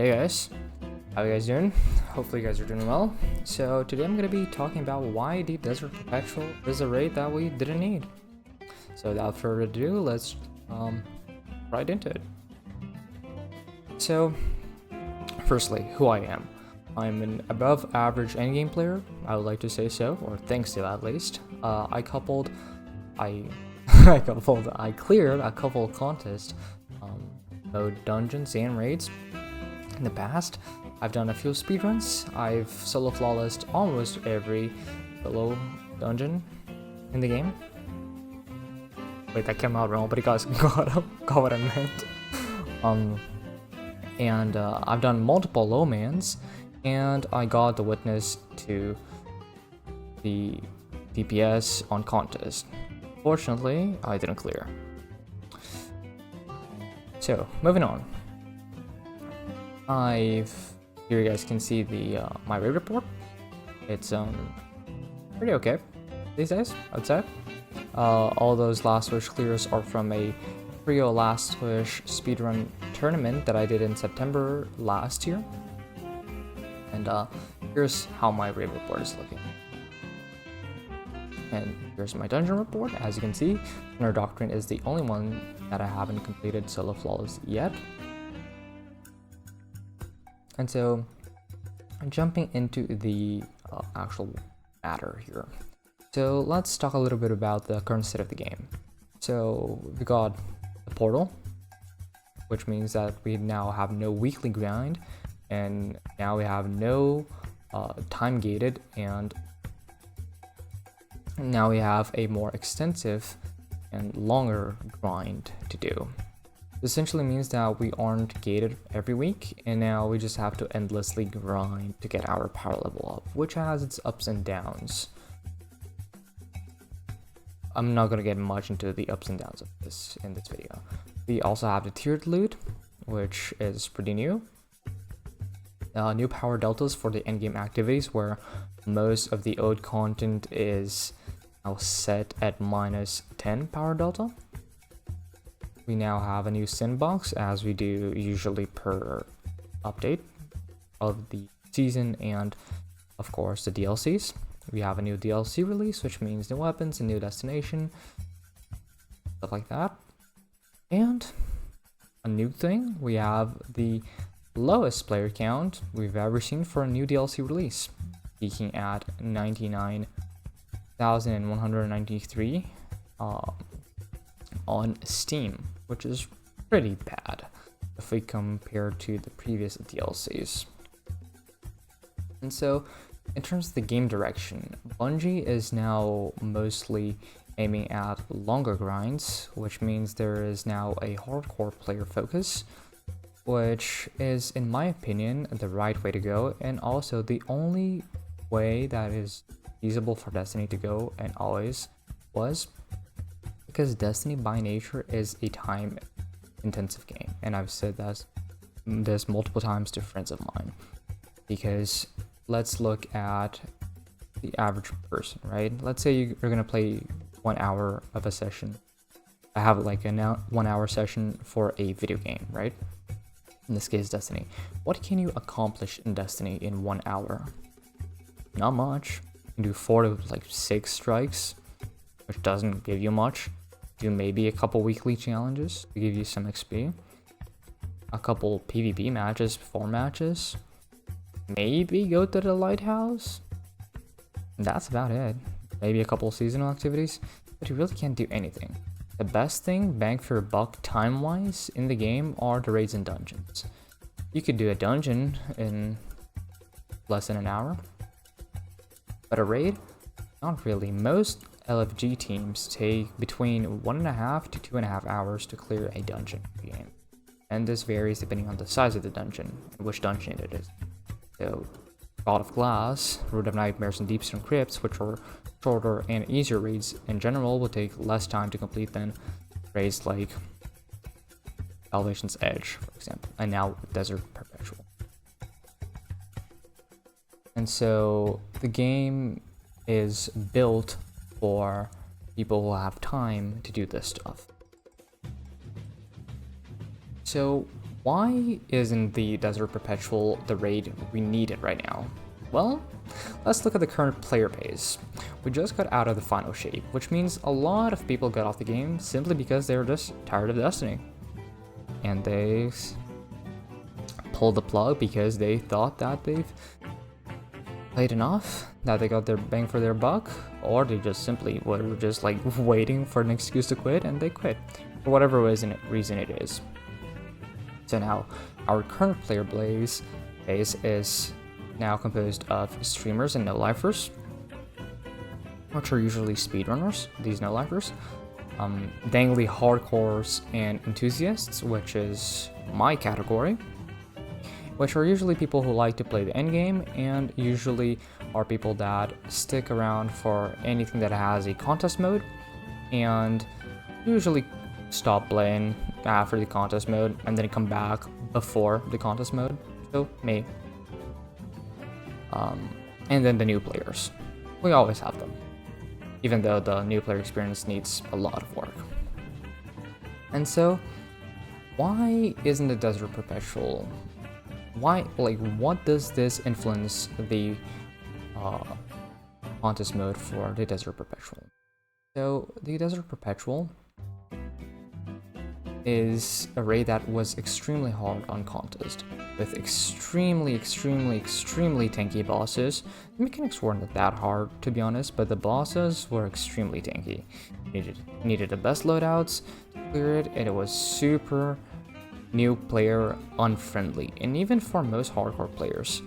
Hey guys, how you guys doing? Hopefully you guys are doing well. So today I'm going to be talking about why the Desert Perpetual is a raid that we didn't need. So without further ado, let's right into it. So firstly, who I am. I'm an above average endgame player, I would like to say so, or thanks to at least. I cleared a couple of contests, both dungeons and raids. In the past, I've done a few speedruns. I've solo flawlessed almost every solo dungeon in the game. Wait, that came out wrong, but you guys got what I meant. And I've done multiple low mans, and I got the witness to the DPS on contest. Fortunately, I didn't clear. So, moving on. Here you guys can see the my raid report. It's pretty okay these days, I'd say. All those last wish clears are from a Trio last wish speedrun tournament that I did in September last year. And here's how my raid report is looking. And here's my dungeon report. As you can see, Inner Doctrine is the only one that I haven't completed solo flawless yet. And so, jumping into the actual matter here. So let's talk a little bit about the current state of the game. So we got the portal, which means that we now have no weekly grind, and now we have no time gated, and now we have a more extensive and longer grind to do. This essentially means that we aren't gated every week, and now we just have to endlessly grind to get our power level up, which has its ups and downs. I'm not going to get much into the ups and downs of this in this video. We also have the tiered loot, which is pretty new. New power deltas for the endgame activities, where most of the old content is now set at minus 10 power delta. We now have a new sandbox, as we do usually per update of the season, and of course the DLCs. We have a new DLC release, which means new weapons, a new destination, stuff like that. And a new thing, we have the lowest player count we've ever seen for a new DLC release, peaking at 99,193 on Steam, which is pretty bad if we compare to the previous DLCs. And so, in terms of the game direction, Bungie is now mostly aiming at longer grinds, which means there is now a hardcore player focus, which is, in my opinion, the right way to go, and also the only way that is feasible for Destiny to go, and always was, because Destiny by nature is a time intensive game, and I've said this multiple times to friends of mine. Because let's look at the average person, right? Let's say you're gonna play 1 hour of a session. I have like a 1 hour session for a video game, right? In this case, Destiny. What can you accomplish in Destiny in 1 hour? Not much. You can do 4 to like 6 strikes, which doesn't give you much. Do maybe a couple weekly challenges to give you some XP. A couple PvP matches, 4 matches. Maybe go to the lighthouse. That's about it. Maybe a couple seasonal activities, but you really can't do anything. The best thing, bang for your buck time-wise in the game, are the raids and dungeons. You could do a dungeon in less than an hour, but a raid, not really. Most LFG teams take between 1.5 to 2.5 hours to clear a dungeon game, and this varies depending on the size of the dungeon and which dungeon it is. So, God of Glass, Root of Nightmares, and Deepstone Crypts, which are shorter and easier raids in general, will take less time to complete than raids like Salvation's Edge, for example, and now Desert Perpetual. And so the game is built for people who have time to do this stuff. So why isn't the Desert Perpetual the raid we needed right now? Well, let's look at the current player base. We just got out of the final shape, which means a lot of people got off the game simply because they were just tired of Destiny. And they pulled the plug because they thought that they've played enough, that they got their bang for their buck, or they just simply were just like waiting for an excuse to quit, and they quit for whatever reason it is. So now our current player base is now composed of streamers and no-lifers, which are usually speedrunners, these no-lifers, dangly hardcores and enthusiasts, which is my category, which are usually people who like to play the endgame and usually are people that stick around for anything that has a contest mode and usually stop playing after the contest mode and then come back before the contest mode. So me. And then the new players. We always have them, even though the new player experience needs a lot of work. And so, why isn't the Desert Perpetual? Why, like, what does this influence the contest mode for the Desert Perpetual? So, the Desert Perpetual is a raid that was extremely hard on contest, with extremely tanky bosses. The mechanics weren't that hard, to be honest, but the bosses were extremely tanky. Needed the best loadouts to clear it, and it was super new player unfriendly. And even for most hardcore players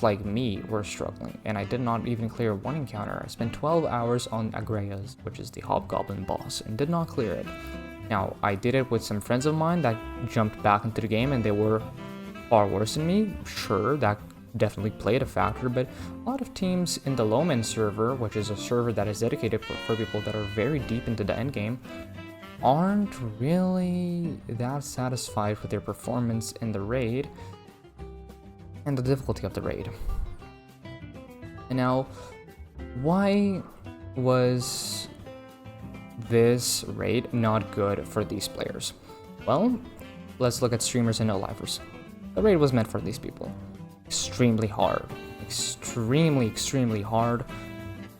like me were struggling, and I did not even clear one encounter. I spent 12 hours on Agrea's, which is the Hobgoblin boss, and did not clear it. Now, I did it with some friends of mine that jumped back into the game and they were far worse than me. Sure, that definitely played a factor, but a lot of teams in the Lowman server, which is a server that is dedicated for people that are very deep into the endgame, aren't really that satisfied with their performance in the raid and the difficulty of the raid. And now, why was this raid not good for these players? Well, let's look at streamers and no-lifers. The raid was meant for these people. Extremely hard. Extremely hard.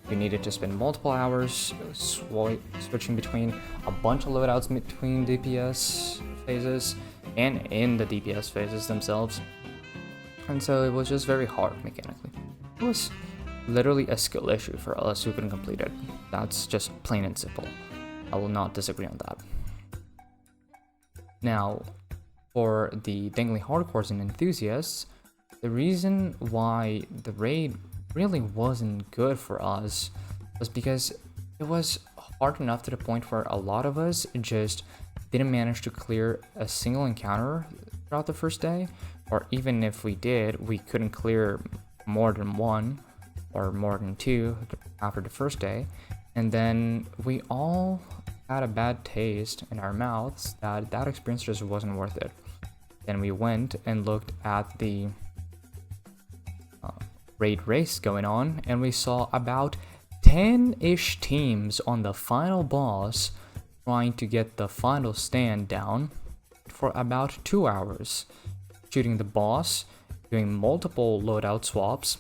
You needed to spend multiple hours switching between a bunch of loadouts between DPS phases and in the DPS phases themselves. And so it was just very hard mechanically. It was literally a skill issue for us who couldn't complete it. That's just plain and simple. I will not disagree on that. Now, for the dangly hardcores and enthusiasts, the reason why the raid really wasn't good for us was because it was hard enough to the point where a lot of us just didn't manage to clear a single encounter throughout the first day, or even if we did, we couldn't clear more than one or more than two after the first day. And then we all had a bad taste in our mouths that experience just wasn't worth it. Then we went and looked at the raid race going on, and we saw about 10-ish teams on the final boss trying to get the final stand down for about 2 hours, shooting the boss, doing multiple loadout swaps.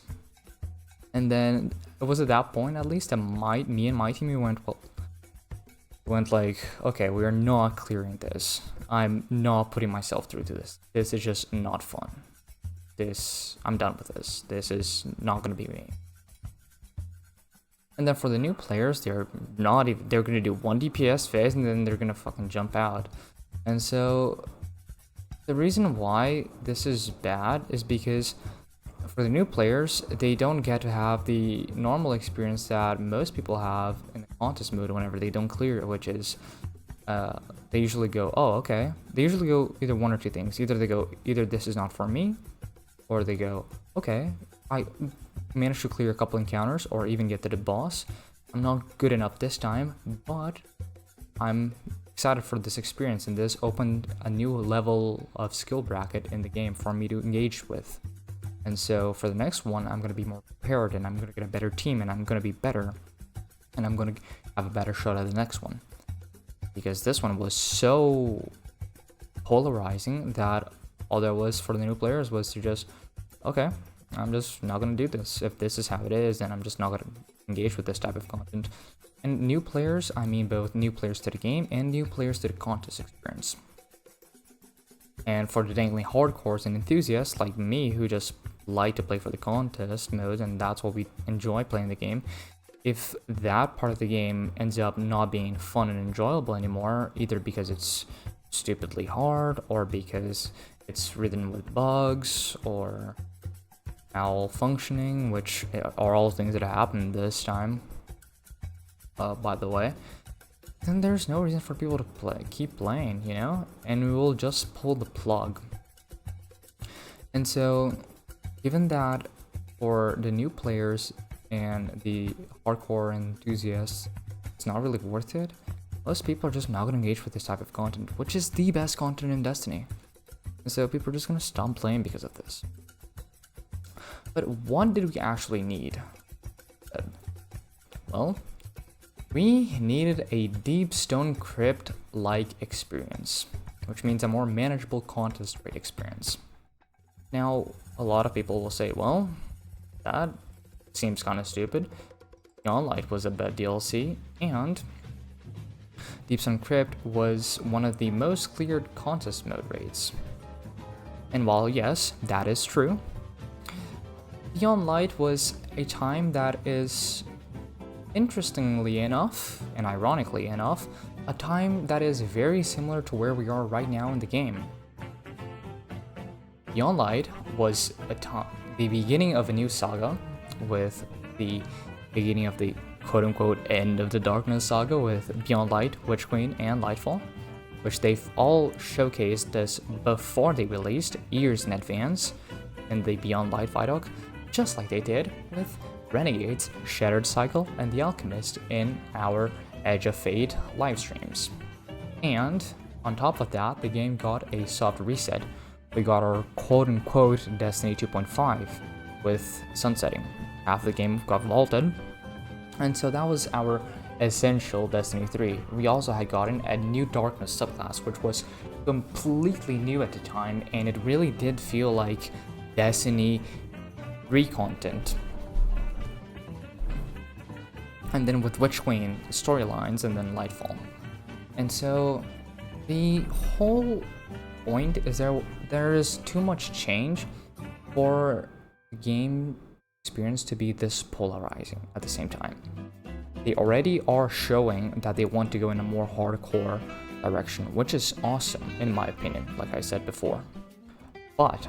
And then it was at that point, at least, that me and my team, we went like, okay, we are not clearing this. I'm not putting myself through to this. This is just not fun. I'm done with this. This is not gonna be me. And then for the new players, they're gonna do one DPS phase and then they're gonna fucking jump out. And so the reason why this is bad is because for the new players, they don't get to have the normal experience that most people have in the contest mode whenever they don't clear it, which is they usually go, oh, okay. They usually go either one or two things. Either they go, either this is not for me, or they go, okay, I managed to clear a couple encounters or even get to the boss. I'm not good enough this time, but I'm excited for this experience, and this opened a new level of skill bracket in the game for me to engage with. And so for the next one, I'm going to be more prepared, and I'm going to get a better team, and I'm going to be better, and I'm going to have a better shot at the next one. Because this one was so polarizing that All there was for the new players was to just, okay, I'm just not gonna do this. If this is how it is, then I'm just not gonna engage with this type of content. And new players, I mean both new players to the game and new players to the contest experience. And for the dangling hardcores and enthusiasts like me who just like to play for the contest mode and that's what we enjoy playing the game, if that part of the game ends up not being fun and enjoyable anymore, either because it's stupidly hard or because it's ridden with bugs or malfunctioning, which are all things that happened this time, by the way, then there's no reason for people to keep playing, you know, and we will just pull the plug. And so, given that for the new players and the hardcore enthusiasts, it's not really worth it, most people are just not going to engage with this type of content, which is the best content in Destiny. And so people are just going to stop playing because of this. But what did we actually need? Well, we needed a deep stone crypt-like experience, which means a more manageable contest rate experience. Now, a lot of people will say, well, that seems kind of stupid. Beyond Light was a bad DLC, and Deep Stone Crypt was one of the most cleared contest mode rates. And while yes, that is true, Beyond Light was a time that is, interestingly enough, and ironically enough, a time that is very similar to where we are right now in the game. Beyond Light was the beginning of a new saga, with the beginning of the quote-unquote end of the Darkness saga with Beyond Light, Witch Queen, and Lightfall, which they've all showcased this before they released, years in advance, in the Beyond Light Vidoc, just like they did with Renegades, Shattered Cycle, and The Alchemist in our Edge of Fate livestreams. And on top of that, the game got a soft reset. We got our quote-unquote Destiny 2.5 with sunsetting. Half the game got vaulted, and so that was our essential Destiny 3. We also had gotten a new Darkness subclass, which was completely new at the time, and it really did feel like Destiny 3 content. And then with Witch Queen, storylines, and then Lightfall. And so the whole point is there is too much change for the game experience to be this polarizing at the same time. They already are showing that they want to go in a more hardcore direction, which is awesome in my opinion, like I said before. But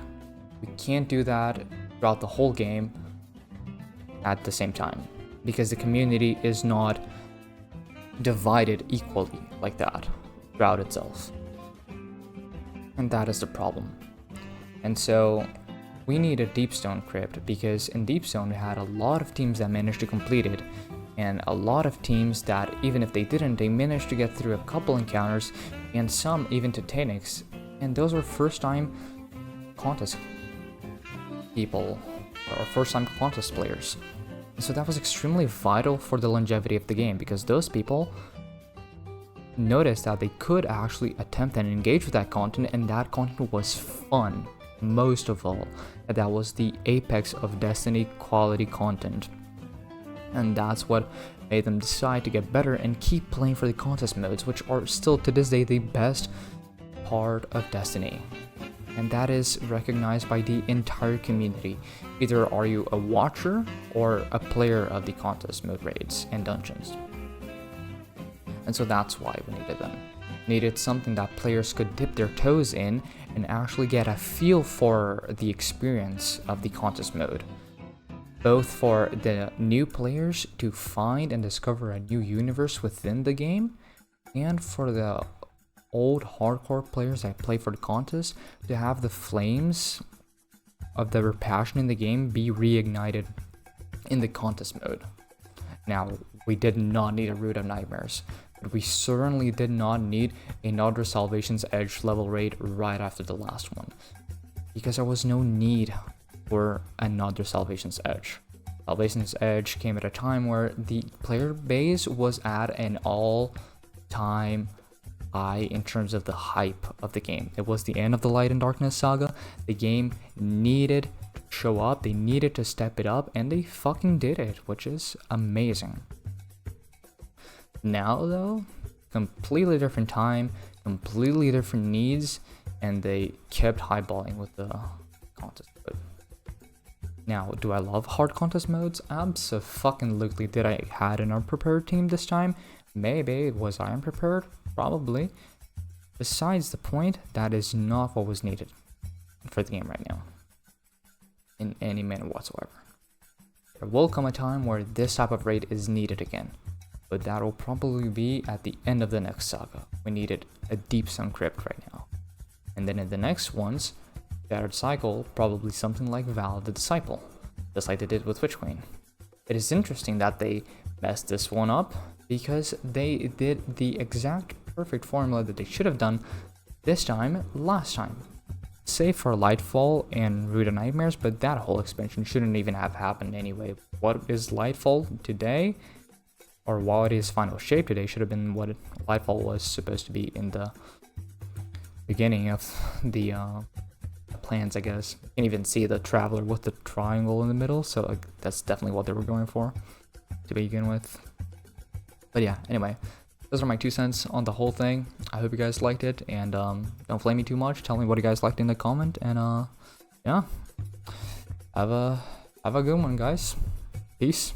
we can't do that throughout the whole game at the same time, because the community is not divided equally like that throughout itself. And that is the problem. And so we need a Deep Stone Crypt, because in Deep Stone we had a lot of teams that managed to complete it, and a lot of teams that even if they didn't, they managed to get through a couple encounters, and some even to Tenix, and those were first time contest people, or first time contest players. And so that was extremely vital for the longevity of the game, because those people noticed that they could actually attempt and engage with that content, and that content was fun, most of all. And that was the apex of Destiny quality content. And that's what made them decide to get better and keep playing for the contest modes, which are still to this day the best part of Destiny. And that is recognized by the entire community. Either are you a watcher or a player of the contest mode raids and dungeons. And so that's why we needed them. Needed something that players could dip their toes in and actually get a feel for the experience of the contest mode. Both for the new players to find and discover a new universe within the game, and for the old hardcore players that play for the contest to have the flames of their passion in the game be reignited in the contest mode. Now, we did not need a Root of Nightmares, but we certainly did not need another Salvation's Edge level raid right after the last one, because there was no need for another Salvation's Edge. Salvation's Edge came at a time where the player base was at an all-time high in terms of the hype of the game. It was the end of the Light and Darkness saga. The game needed to show up, they needed to step it up, and they fucking did it, which is amazing. Now though, completely different time, completely different needs, and they kept highballing with the contest mode. Now, do I love hard contest modes? Abso-fucking-lutely. Did I had an unprepared team this time? Maybe. Was I unprepared? Probably. Besides the point, that is not what was needed for the game right now, in any manner whatsoever. There will come a time where this type of raid is needed again, but that will probably be at the end of the next saga. We needed a Deep Sun Crypt right now. And then in the next ones, Battered Cycle, probably something like Val the Disciple, just like they did with Witch Queen. It is interesting that they messed this one up, because they did the exact perfect formula that they should have done this time, last time. Save for Lightfall and Root of Nightmares, but that whole expansion shouldn't even have happened anyway. What is Lightfall today, or what is final shape today, should have been what Lightfall was supposed to be in the beginning of the plans, I guess. You can even see the Traveler with the triangle in the middle, so like, that's definitely what they were going for to begin with. But yeah, anyway, those are my 2 cents on the whole thing. I hope you guys liked it, and don't flame me too much. Tell me what you guys liked in the comment, and yeah, have a good one, guys. Peace.